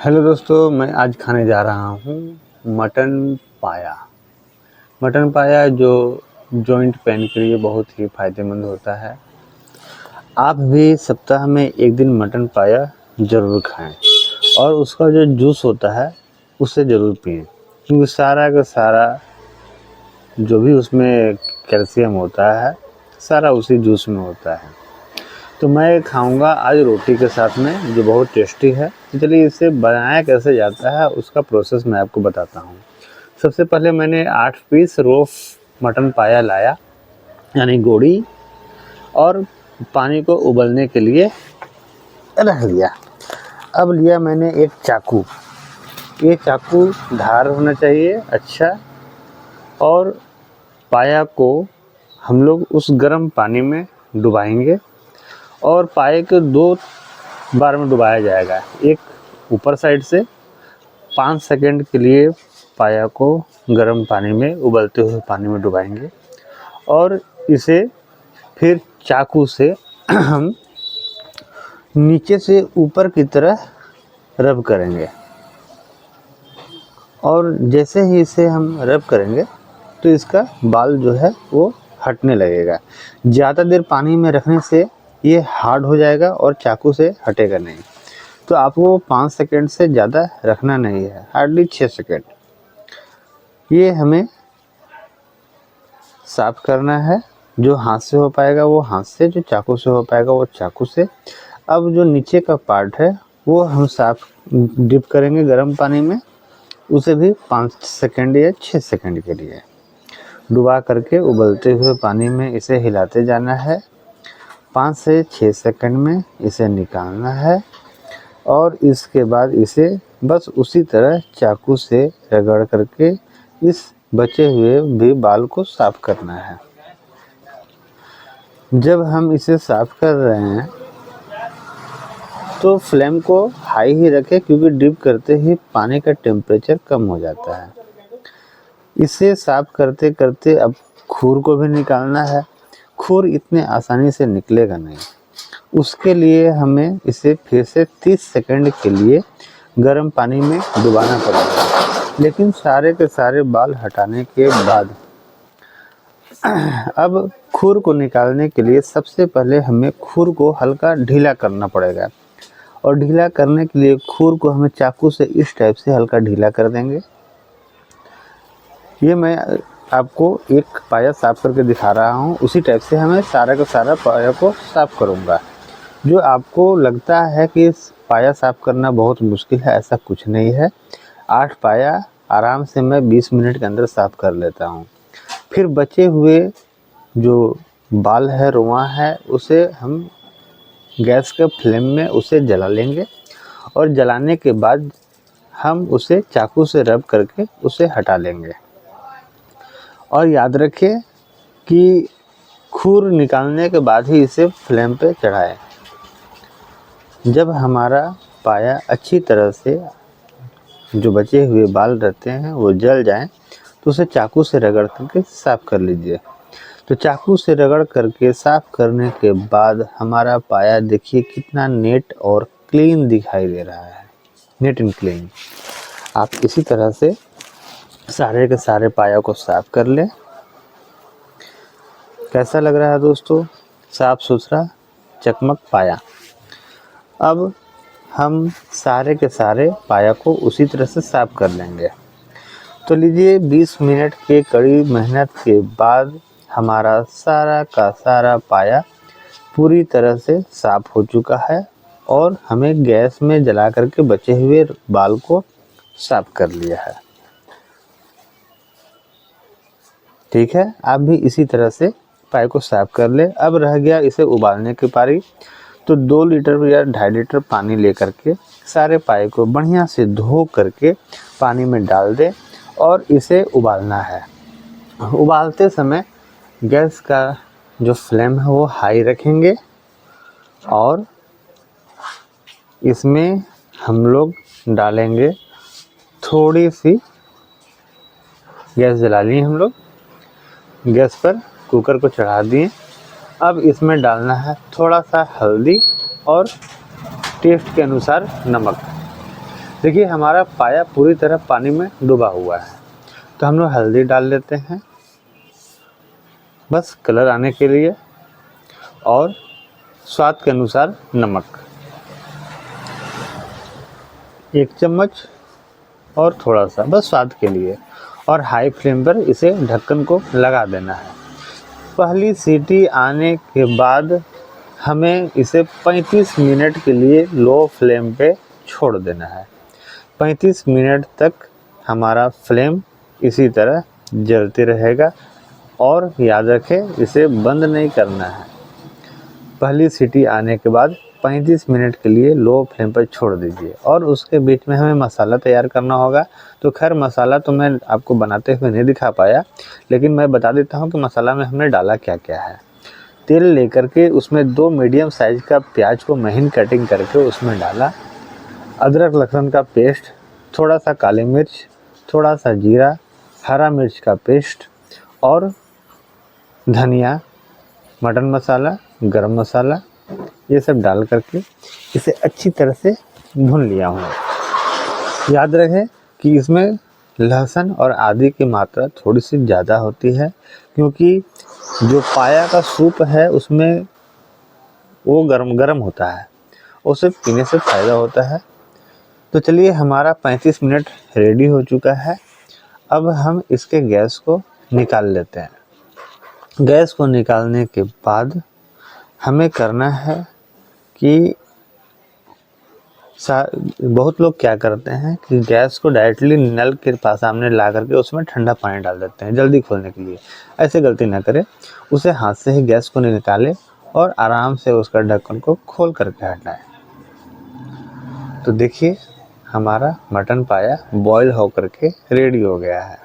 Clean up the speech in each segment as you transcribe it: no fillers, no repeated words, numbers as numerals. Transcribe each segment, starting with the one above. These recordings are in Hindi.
हेलो दोस्तों, मैं आज खाने जा रहा हूँ मटन पाया। मटन पाया जो जॉइंट पेन के लिए बहुत ही फ़ायदेमंद होता है। आप भी सप्ताह में एक दिन मटन पाया ज़रूर खाएं और उसका जो जूस होता है उसे ज़रूर पिएं, क्योंकि सारा का सारा जो भी उसमें कैल्शियम होता है सारा उसी जूस में होता है। तो मैं खाऊंगा आज रोटी के साथ में, जो बहुत टेस्टी है। तो चलिए इसे बनाया कैसे जाता है उसका प्रोसेस मैं आपको बताता हूँ। सबसे पहले मैंने 8 पीस रोफ मटन पाया लाया, यानी गोड़ी, और पानी को उबलने के लिए रख दिया। अब लिया मैंने एक चाकू। ये चाकू धार होना चाहिए अच्छा, और पाया को हम लोग उस गर्म पानी में डुबाएंगे और पाए को 2 बार में डुबाया जाएगा। एक ऊपर साइड से 5 सेकंड के लिए पाया को गर्म पानी में, उबलते हुए पानी में डुबाएंगे और इसे फिर चाकू से हम नीचे से ऊपर की तरह रब करेंगे। और जैसे ही इसे हम रब करेंगे तो इसका बाल जो है वो हटने लगेगा। ज़्यादा देर पानी में रखने से ये हार्ड हो जाएगा और चाकू से हटेगा नहीं। तो आपको 5 सेकंड से ज़्यादा रखना नहीं है, हार्डली 6 सेकंड। ये हमें साफ़ करना है। जो हाथ से हो पाएगा वो हाथ से, जो चाकू से हो पाएगा वो चाकू से। अब जो नीचे का पार्ट है वो हम साफ़ डिप करेंगे गर्म पानी में, उसे भी 5 सेकंड या 6 सेकंड के लिए डुबा करके उबलते हुए पानी में इसे हिलाते जाना है। 5 से 6 सेकंड में इसे निकालना है और इसके बाद इसे बस उसी तरह चाकू से रगड़ करके इस बचे हुए भी बाल को साफ़ करना है। जब हम इसे साफ़ कर रहे हैं तो फ्लेम को हाई ही रखें, क्योंकि डिप करते ही पानी का टेम्परेचर कम हो जाता है। इसे साफ़ करते करते अब खूर को भी निकालना है। खूर इतने आसानी से निकलेगा नहीं, उसके लिए हमें इसे फिर से 30 सेकंड के लिए गर्म पानी में डुबाना पड़ेगा। लेकिन सारे के सारे बाल हटाने के बाद अब खूर को निकालने के लिए सबसे पहले हमें खूर को हल्का ढीला करना पड़ेगा। और ढीला करने के लिए खूर को हमें चाकू से इस टाइप से हल्का ढीला कर देंगे। ये मैं आपको एक पाया साफ़ करके दिखा रहा हूँ, उसी टाइप से हमें सारा का सारा पाया को साफ़ करूँगा। जो आपको लगता है कि पाया साफ़ करना बहुत मुश्किल है, ऐसा कुछ नहीं है। 8 पाया आराम से मैं 20 मिनट के अंदर साफ़ कर लेता हूँ। फिर बचे हुए जो बाल है, रोंवा है, उसे हम गैस के फ्लेम में उसे जला लेंगे और जलाने के बाद हम उसे चाकू से रब करके उसे हटा लेंगे। और याद रखें कि खूर निकालने के बाद ही इसे फ्लेम पे चढ़ाएं। जब हमारा पाया अच्छी तरह से जो बचे हुए बाल रहते हैं वो जल जाएं तो उसे चाकू से रगड़ करके साफ़ कर लीजिए। तो चाकू से रगड़ करके साफ़ करने के बाद हमारा पाया देखिए कितना नेट और क्लीन दिखाई दे रहा है, नेट एंड क्लीन। आप इसी तरह से सारे के सारे पाया को साफ़ कर लें। कैसा लग रहा है दोस्तों? साफ़ सुथरा चकमक पाया। अब हम सारे के सारे पाया को उसी तरह से साफ़ कर लेंगे। तो लीजिए 20 मिनट के कड़ी मेहनत के बाद हमारा सारा का सारा पाया पूरी तरह से साफ़ हो चुका है और हमें गैस में जला करके बचे हुए बाल को साफ़ कर लिया है। ठीक है, आप भी इसी तरह से पाए को साफ़ कर ले। अब रह गया इसे उबालने की पारी। तो 2 लीटर या 2.5 लीटर पानी लेकर के सारे पाए को बढ़िया से धो करके पानी में डाल दें और इसे उबालना है। उबालते समय गैस का जो फ्लेम है वो हाई रखेंगे और इसमें हम लोग डालेंगे थोड़ी सी, गैस जला ली हम लोग, गैस पर कुकर को चढ़ा दिए। अब इसमें डालना है थोड़ा सा हल्दी और टेस्ट के अनुसार नमक। देखिए हमारा पाया पूरी तरह पानी में डूबा हुआ है, तो हम लोग हल्दी डाल लेते हैं बस कलर आने के लिए, और स्वाद के अनुसार नमक 1 चम्मच, और थोड़ा सा बस स्वाद के लिए, और हाई फ्लेम पर इसे ढक्कन को लगा देना है। पहली सीटी आने के बाद हमें इसे 35 मिनट के लिए लो फ्लेम पे छोड़ देना है। 35 मिनट तक हमारा फ्लेम इसी तरह जलते रहेगा, और याद रखें इसे बंद नहीं करना है। पहली सीटी आने के बाद 35 मिनट के लिए लो फ्लेम पर छोड़ दीजिए, और उसके बीच में हमें मसाला तैयार करना होगा। तो खैर मसाला तो मैं आपको बनाते हुए नहीं दिखा पाया, लेकिन मैं बता देता हूँ कि मसाला में हमने डाला क्या क्या है। तेल लेकर के उसमें 2 मीडियम साइज़ का प्याज को महीन कटिंग करके उसमें डाला, अदरक लहसुन का पेस्ट, थोड़ा सा काली मिर्च, थोड़ा सा जीरा, हरा मिर्च का पेस्ट, और धनिया, मटन मसाला, गरम मसाला, ये सब डाल करके इसे अच्छी तरह से भून लिया हूँ। याद रहे कि इसमें लहसुन और आदि की मात्रा थोड़ी सी ज़्यादा होती है, क्योंकि जो पाया का सूप है उसमें वो गरम गरम होता है, उसे पीने से फ़ायदा होता है। तो चलिए हमारा 35 मिनट रेडी हो चुका है। अब हम इसके गैस को निकाल लेते हैं। गैस को निकालने के बाद हमें करना है कि बहुत लोग क्या करते हैं कि गैस को डायरेक्टली नल के पास सामने ला करके उसमें ठंडा पानी डाल देते हैं जल्दी खोलने के लिए। ऐसे गलती ना करें, उसे हाथ से ही गैस को निकालें और आराम से उसका ढक्कन को खोल करके हटाएं। तो देखिए हमारा मटन पाया बॉईल होकर के रेडी हो गया है।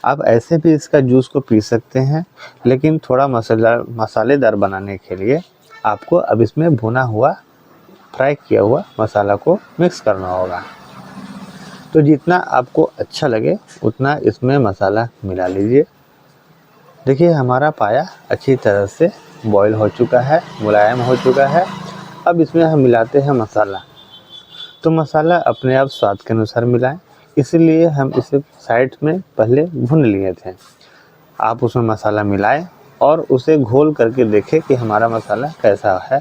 आप ऐसे भी इसका जूस को पी सकते हैं, लेकिन थोड़ा मसालेदार बनाने के लिए आपको अब इसमें भुना हुआ फ्राई किया हुआ मसाला को मिक्स करना होगा। तो जितना आपको अच्छा लगे उतना इसमें मसाला मिला लीजिए। देखिए हमारा पाया अच्छी तरह से बॉईल हो चुका है, मुलायम हो चुका है। अब इसमें हम मिलाते हैं मसाला। तो मसाला अपने आप स्वाद के अनुसार मिलाएं, इसलिए हम इसे साइड में पहले भून लिए थे। आप उसमें मसाला मिलाएं और उसे घोल करके देखें कि हमारा मसाला कैसा है।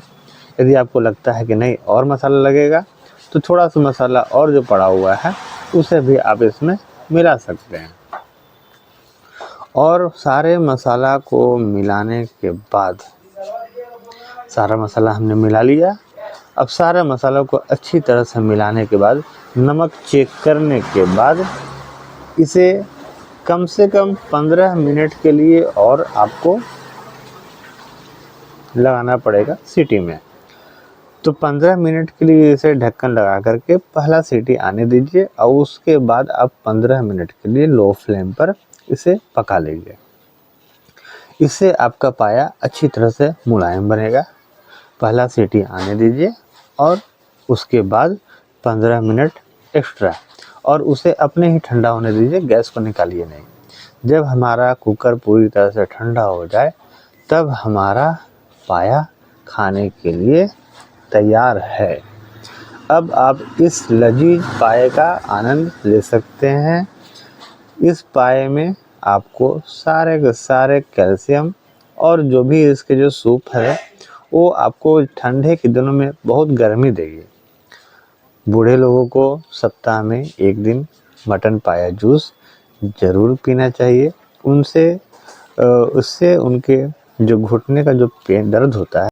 यदि आपको लगता है कि नहीं और मसाला लगेगा, तो थोड़ा सा मसाला और जो पड़ा हुआ है उसे भी आप इसमें मिला सकते हैं। और सारे मसाला को मिलाने के बाद सारा मसाला हमने मिला लिया। अब सारे मसालों को अच्छी तरह से मिलाने के बाद नमक चेक करने के बाद इसे कम से कम 15 मिनट के लिए और आपको लगाना पड़ेगा सीटी में। तो 15 मिनट के लिए इसे ढक्कन लगा करके पहला सीटी आने दीजिए, और उसके बाद आप 15 मिनट के लिए लो फ्लेम पर इसे पका लीजिए। इससे आपका पाया अच्छी तरह से मुलायम बनेगा। पहला सीटी आने दीजिए और उसके बाद 15 मिनट एक्स्ट्रा, और उसे अपने ही ठंडा होने दीजिए, गैस को निकालिए नहीं। जब हमारा कुकर पूरी तरह से ठंडा हो जाए तब हमारा पाया खाने के लिए तैयार है। अब आप इस लजीज पाए का आनंद ले सकते हैं। इस पाए में आपको सारे के सारे कैल्शियम और जो भी इसके जो सूप है वो आपको ठंडे के दिनों में बहुत गर्मी देगी। बूढ़े लोगों को सप्ताह में 1 दिन मटन पाया जूस ज़रूर पीना चाहिए। उससे उनके जो घुटने का जो पेन दर्द होता है